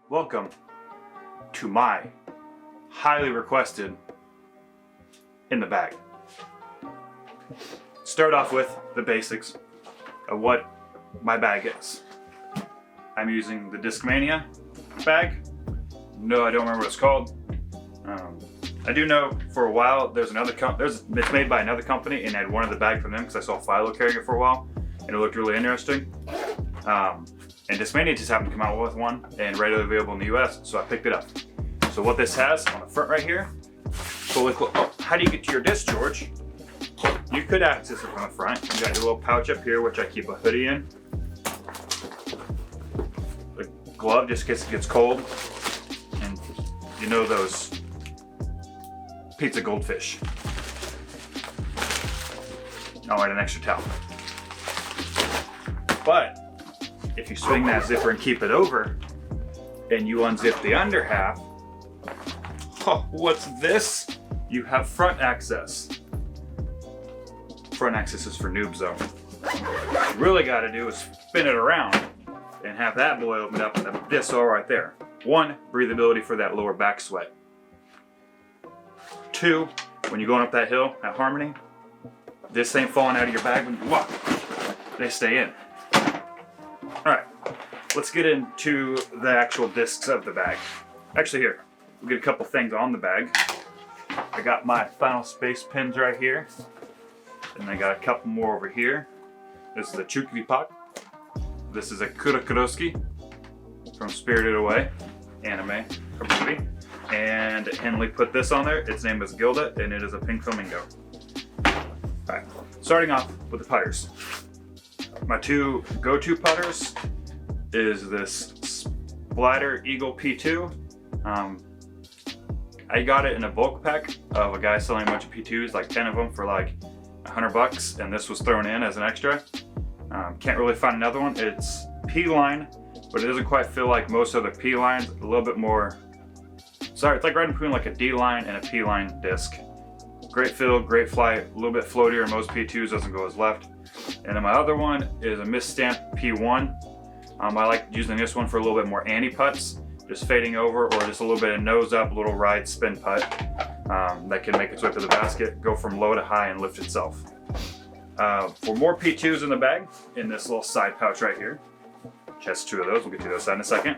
Welcome to my highly requested in the bag. Start off with the basics of what my bag is. I'm using the Discmania bag. No, I don't remember what it's called. I do know for a while there's another it's made by another company, and I had wanted the bag from them because I saw Philo carrying it for a while and it looked really interesting. And Discmania just happened to come out with one and readily available in the US, so I picked it up. So what this has on the front right here, how do you get to your disc, George? You could access it from the front. You got your little pouch up here, which I keep a hoodie in. The glove just in case it gets cold. And you know those pizza goldfish. Oh, and an extra towel. But if you swing that zipper and keep it over, and you unzip the under half, oh, what's this? You have front access. Front access is for noobs though. What you really gotta do is spin it around and have that boy opened up and this all right there. One, breathability for that lower back sweat. Two, when you're going up that hill at Harmony, this ain't falling out of your bag when you walk. They stay in. Alright, let's get into the actual discs of the bag. Actually here, we'll get a couple things on the bag. I got my Final Space pins right here. And I got a couple more over here. This is a Chukvi pot. This is a Kurakuroski from Spirited Away anime movie. And Henley put this on there. Its name is Gilda, and it is a pink flamingo. Alright, starting off with the putters. My two go-to putters is this Splatter Eagle P2. I got it in a bulk pack of a guy selling a bunch of P2s, like 10 of them for like $100, and this was thrown in as an extra. Can't really find another one. It's P-line, but it doesn't quite feel like most other P-lines. A little bit more, sorry, it's like right in between like a D-line and a P-line disc. Great feel, great fly, a little bit floatier. Most P2s doesn't go as left. And then my other one is a Misstamp P1. I like using this one for a little bit more ante putts, just fading over, or just a little bit of nose up, a little ride spin putt that can make its way to the basket, go from low to high and lift itself. For more P2s in the bag, in this little side pouch right here, just two of those, we'll get to those in a second.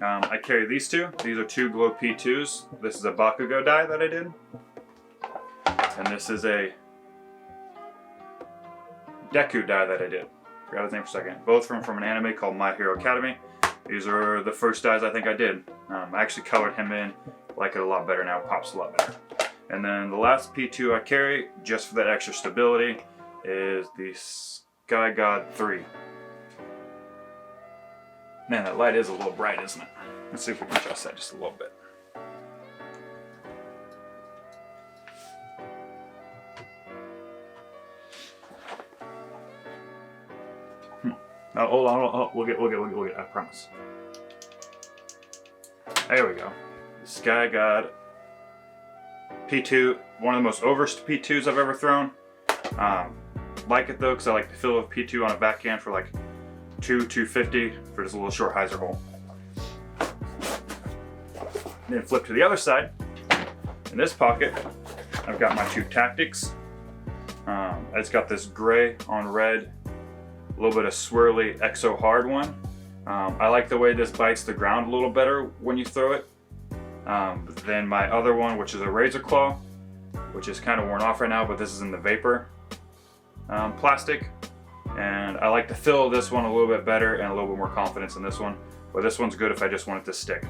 I carry these two. These are two Glow P2s. This is a Bakugo die that I did. And this is a Deku die that I did. Forgot his name for a second. Both from an anime called My Hero Academy. These are the first dies I think I did. I actually colored him in. Like it a lot better now. Pops a lot better. And then the last P2 I carry, just for that extra stability, is the Sky God 3. Man, that light is a little bright, isn't it? Let's see if we can adjust that just a little bit. Oh, hold on, we'll get, I promise. There we go. The Sky God P2, one of the most over P2s I've ever thrown. Like it though, because I like the feel of P2 on a backhand for like $250 for just a little short hyzer hole. Then flip to the other side. In this pocket, I've got my two Tactics. It's got this gray on red, a little bit of swirly Exo Hard one. I like the way this bites the ground a little better when you throw it. Then my other one, which is a Razor Claw, which is kind of worn off right now, but this is in the Vapor plastic. And I like the feel of this one a little bit better and a little bit more confidence in this one. But this one's good if I just want it to stick.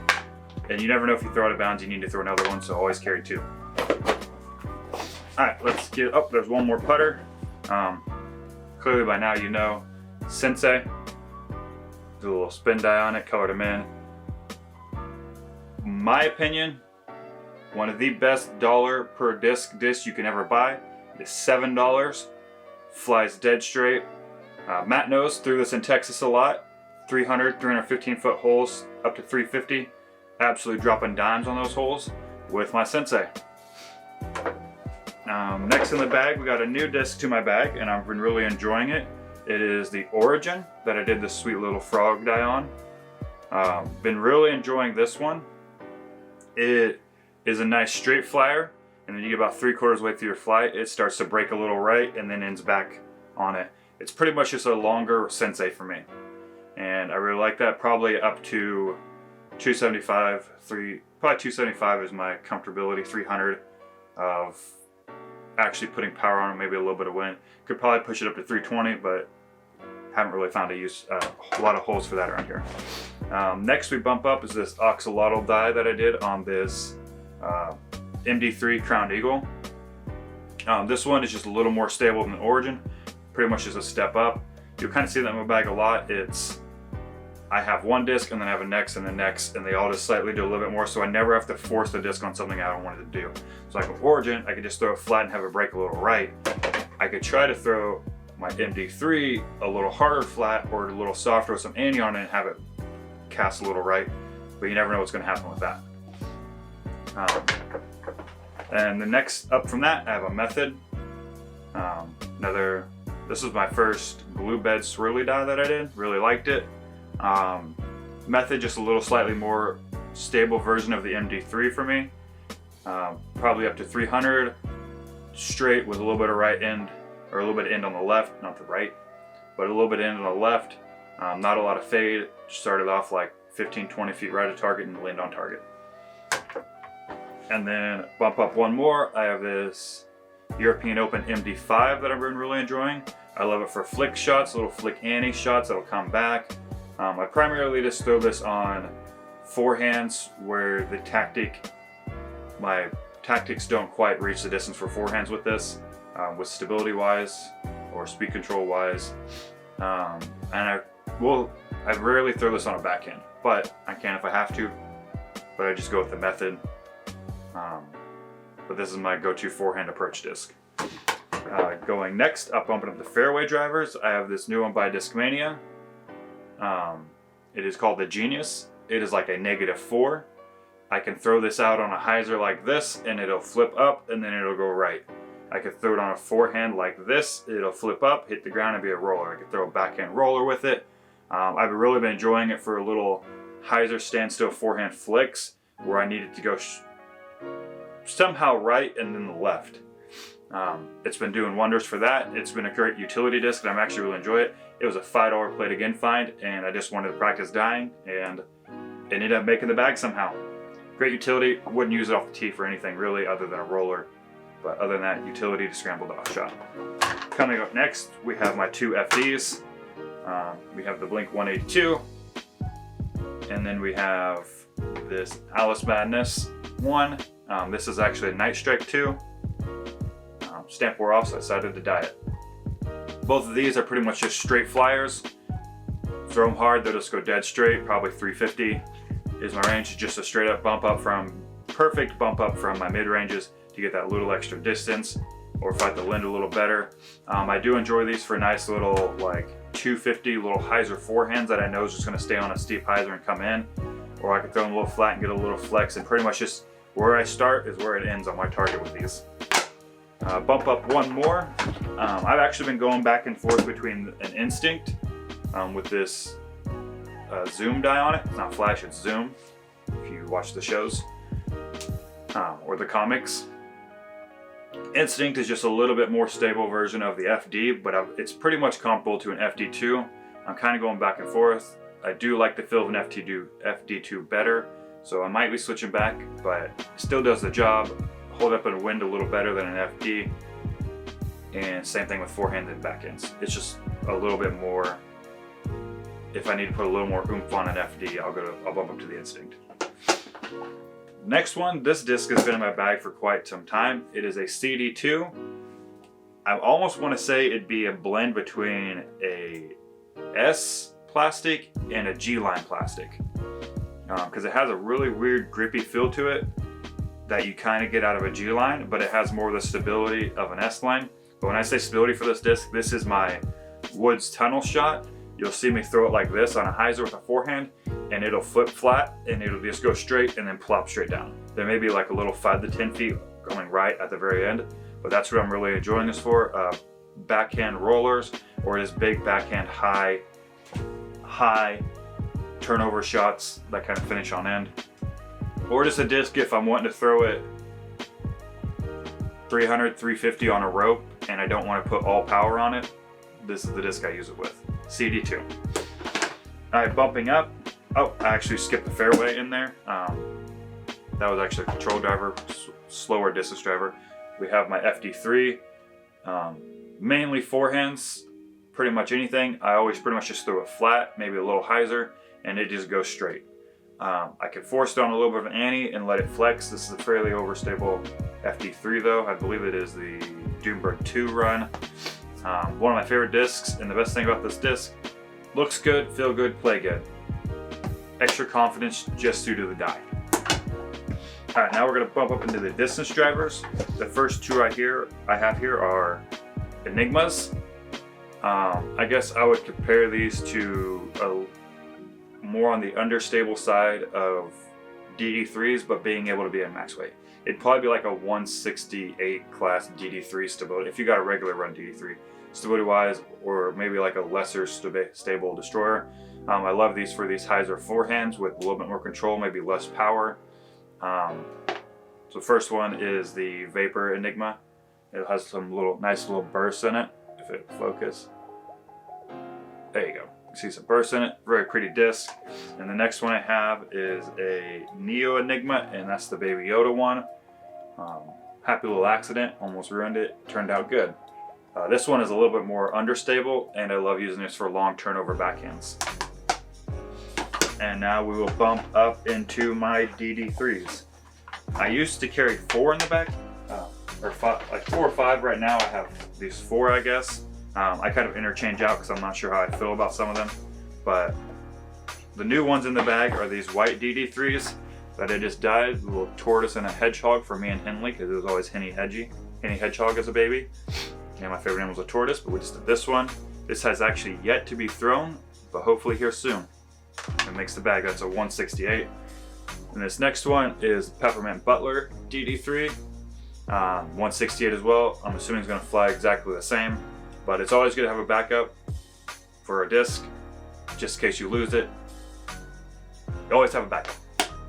And you never know if you throw out of bounds, you need to throw another one, so always carry two. Alright, let's get, oh, there's one more putter. Clearly by now you know, Sensei. Do a little spin die on it, colored them in. My opinion, one of the best dollar per disc you can ever buy. It is $7. Flies dead straight. Matt knows, threw this in Texas a lot. 315 foot holes up to 350. Absolutely dropping dimes on those holes with my Sensei. Next in the bag, we got a new disc to my bag, and I've been really enjoying it. It is the Origin that I did this sweet little frog die on. Been really enjoying this one. It is a nice straight flyer, and then you get about 3/4 way through your flight, it starts to break a little right and then ends back on it. It's pretty much just a longer sensei for me, and I really like that. Probably up to 275, probably 275 is my comfortability. 300 of actually putting power on it, maybe a little bit of wind. Could probably push it up to 320, but haven't really found a lot of holes for that around here. Next we bump up is this axolotl die that I did on this MD3 Crowned Eagle. This one is just a little more stable than the Origin, pretty much just a step up. You'll kind of see that in my bag a lot. I have one disc and then I have a next and the next, and they all just slightly do a little bit more, so I never have to force the disc on something I don't want it to do. So like with Origin, I could just throw it flat and have it break a little right. I could try to throw my MD3 a little harder flat or a little softer with some ante on it and have it cast a little right, but you never know what's going to happen with that. And the next up from that, I have a Method. This was my first glue bed swirly die that I did. Really liked it. Method, just a little slightly more stable version of the MD3 for me. Probably up to 300 straight with a little bit of right end, or a little bit of end on the left, not the right, but a little bit of end on the left. Not a lot of fade. Started off like 15-20 feet right of target and land on target. And then bump up one more, I have this European Open Md5 that I've been really enjoying. I love it for flick shots, little flick ante shots that'll come back. I primarily just throw this on forehands where my tactics don't quite reach the distance for forehands with this, with stability wise or speed control wise. And I rarely throw this on a backhand, but I can if I have to, but I just go with the Method. But this is my go-to forehand approach disc. Going next, bumping up the Fairway Drivers, I have this new one by Discmania. It is called the Genius. It is like a -4. I can throw this out on a hyzer like this and it'll flip up and then it'll go right. I could throw it on a forehand like this, it'll flip up, hit the ground and be a roller. I could throw a backhand roller with it. I've really been enjoying it for little hyzer standstill forehand flicks where I need it to go somehow right and then the left. It's been doing wonders for that. It's been a great utility disc and I'm actually really enjoying it. It was a $5 play it again find, and I just wanted to practice dying, and it ended up making the bag somehow. Great utility. Wouldn't use it off the tee for anything really other than a roller, but other than that, utility to scramble off shot. Coming up next, we have my two FDs. We have the Blink 182, and then we have this Alice Madness one. This is actually a Night Strike 2. Stamp wore off, so I decided to dye it. Both of these are pretty much just straight flyers. Throw them hard, they'll just go dead straight. Probably 350 is my range. Just a straight up bump up perfect bump up from my mid ranges to get that little extra distance or fight the wind a little better. I do enjoy these for nice little like 250 little hyzer forehands that I know is just going to stay on a steep hyzer and come in. Or I can throw them a little flat and get a little flex, and pretty much just where I start is where it ends on my target with these. Bump up one more. I've actually been going back and forth between an Instinct with this zoom die on it. It's not flash, it's zoom, if you watch the shows or the comics. Instinct is just a little bit more stable version of the FD, but it's pretty much comparable to an FD2. I'm kind of going back and forth. I do like the feel of an FD2 better, so I might be switching back, but it still does the job. Hold up in a wind a little better than an FD, and same thing with forehand and backhands. It's just a little bit more. If I need to put a little more oomph on an FD, I'll bump up to the Instinct. Next one, this disc has been in my bag for quite some time. It is a CD2. I almost want to say it'd be a blend between a S plastic and a G-line plastic, because it has a really weird grippy feel to it that you kind of get out of a G-line, but it has more of the stability of an S-line. But when I say stability for this disc, this is my Woods tunnel shot. You'll see me throw it like this on a hyzer with a forehand, and it'll flip flat and it'll just go straight and then plop straight down. There may be like a little 5 to 10 feet going right at the very end, but that's what I'm really enjoying this for. Backhand rollers or this big backhand high turnover shots that kind of finish on end. Or just a disc if I'm wanting to throw it 300, 350 on a rope and I don't want to put all power on it. This is the disc I use it with, CD2. Alright, bumping up. Oh, I actually skipped the fairway in there. That was actually a control driver, slower distance driver. We have my FD3, mainly forehands, pretty much anything. I always pretty much just throw it flat, maybe a little hyzer, and it just goes straight. I can force it on a little bit of an ante and let it flex. This is a fairly overstable FD3 though. I believe it is the Doomberg 2 run. One of my favorite discs, and the best thing about this disc, looks good, feel good, play good. Extra confidence just due to the die. Alright, now we're going to bump up into the distance drivers. The first two I have here are Enigmas. I guess I would compare these to more on the understable side of DD3s, but being able to be in max weight. It'd probably be like a 168 class DD3 stability, if you got a regular run DD3 stability wise, or maybe like a lesser stable destroyer. I love these for these hyzer forehands with a little bit more control, maybe less power. So first one is the Vapor Enigma. It has some nice little bursts in it. If it focus, there you go. You see some bursts in it. Very pretty disc. And the next one I have is a Neo Enigma, and that's the Baby Yoda one. Happy little accident, almost ruined it. Turned out good. This one is a little bit more understable, and I love using this for long turnover backhands. And now we will bump up into my DD3s. I used to carry 4 in the back, or 5, like 4 or 5. Right now I have these 4, I guess. I kind of interchange out because I'm not sure how I feel about some of them. But the new ones in the bag are these white DD3s that I just dyed, a little tortoise and a hedgehog for me and Henley, because it was always Henny Hedgehog as a baby. And my favorite animal was a tortoise, but we just did this one. This has actually yet to be thrown, but hopefully here soon. It makes the bag. That's a 168. And this next one is Peppermint Butler DD3, 168 as well. I'm assuming it's going to fly exactly the same, but it's always good to have a backup for a disc, just in case you lose it. You always have a backup.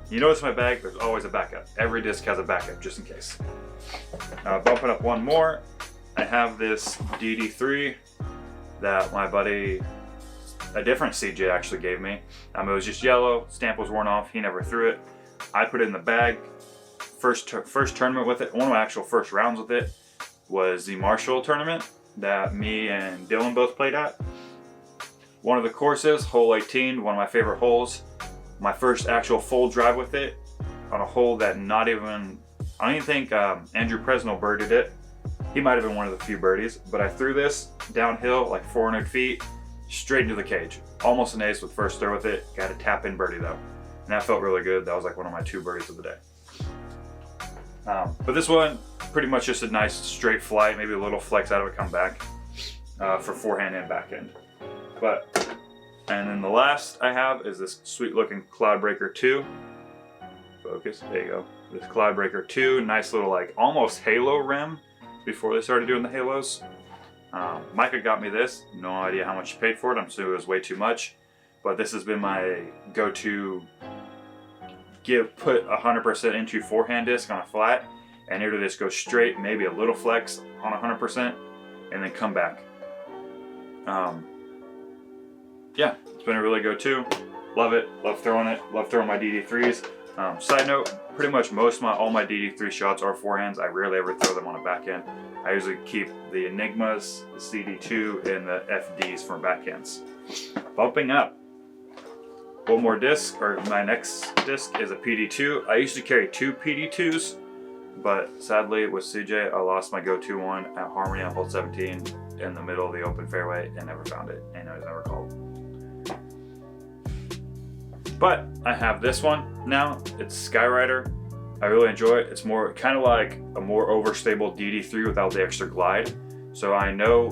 You notice my bag, there's always a backup. Every disc has a backup, just in case. Bumping up one more, I have this DD3 that my buddy, a different CJ actually gave me. It was just yellow, stamp was worn off, he never threw it. I put it in the bag. First tournament with it, one of my actual first rounds with it was the Marshall tournament that me and Dylan both played at. One of the courses, hole 18, one of my favorite holes. My first actual full drive with it on a hole that I don't even think Andrew Presnell birdied it. He might have been one of the few birdies, but I threw this downhill like 400 feet, straight into the cage. Almost an ace with first throw with it. Got a tap in birdie though. And that felt really good. That was like one of my 2 birdies of the day. But this one, pretty much just a nice straight flight, maybe a little flex out of it, come back for forehand and backhand. And then the last I have is this sweet looking Cloudbreaker 2. Focus, there you go. This Cloudbreaker 2, nice little like almost halo rim before they started doing the halos. Micah got me this, no idea how much she paid for it, I'm assuming it was way too much. But this has been my go-to put 100% into forehand disc on a flat, and it'll just go straight, maybe a little flex on 100%, and then come back. Yeah, it's been a really go-to. Love it, love throwing it, love throwing my DD3s. Side note, pretty much all my DD3 shots are forehands. I rarely ever throw them on a backhand. I usually keep the Enigmas, the CD2, and the FDs for backhands. Bumping up. One more disc, or my next disc is a PD2. I used to carry 2 PD2s, but sadly with CJ, I lost my go-to one at Harmony on hole 17 in the middle of the open fairway and never found it, and I was never called. But I have this one now. It's Skyrider. I really enjoy it. It's more kind of like a more overstable DD3 without the extra glide. So I know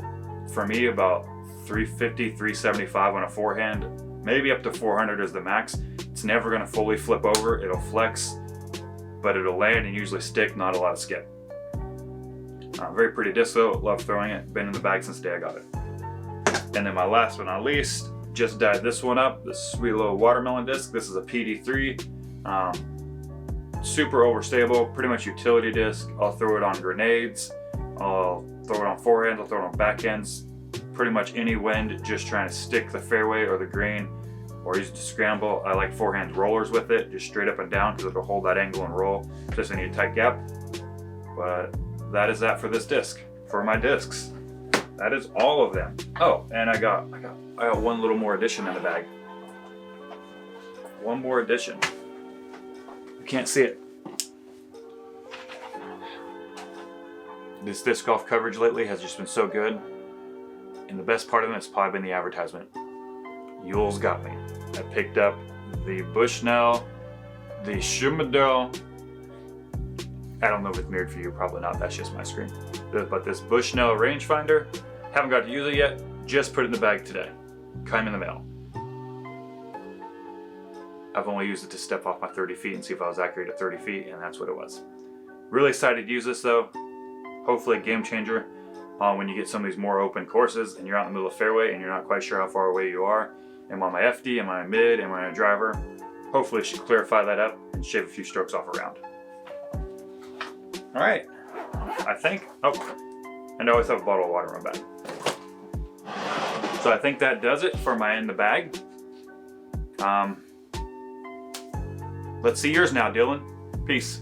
for me about 350, 375 on a forehand, maybe up to 400 is the max. It's never going to fully flip over. It'll flex, but it'll land and usually stick, not a lot of skip. Very pretty disc though. Love throwing it. Been in the bag since the day I got it. And then my last but not least, just dyed this one up, this sweet little watermelon disc. This is a PD3. Super overstable, pretty much utility disc. I'll throw it on grenades, I'll throw it on forehands, I'll throw it on backhands, pretty much any wind, just trying to stick the fairway or the green, or use it to scramble. I like forehand rollers with it, just straight up and down, because it'll hold that angle and roll, just in a tight gap. But that is that for this disc, for my discs. That is all of them. Oh, and I got one little more addition in the bag. One more addition. You can't see it. This disc golf coverage lately has just been so good. And the best part of it has probably been the advertisement. Yule's got me. I picked up the Bushnell, the Schumidel. I don't know if it's mirrored for you, probably not, that's just my screen. But this Bushnell Rangefinder, haven't got to use it yet, just put it in the bag today. Came in the mail. I've only used it to step off my 30 feet and see if I was accurate at 30 feet, and that's what it was. Really excited to use this though. Hopefully a game changer when you get some of these more open courses and you're out in the middle of fairway and you're not quite sure how far away you are. Am I on my FD, am I on mid, am I on a driver? Hopefully it should clarify that up and shave a few strokes off around. All right, I think, and I always have a bottle of water in my bag. So I think that does it for my in the bag. Let's see yours now, Dylan. Peace.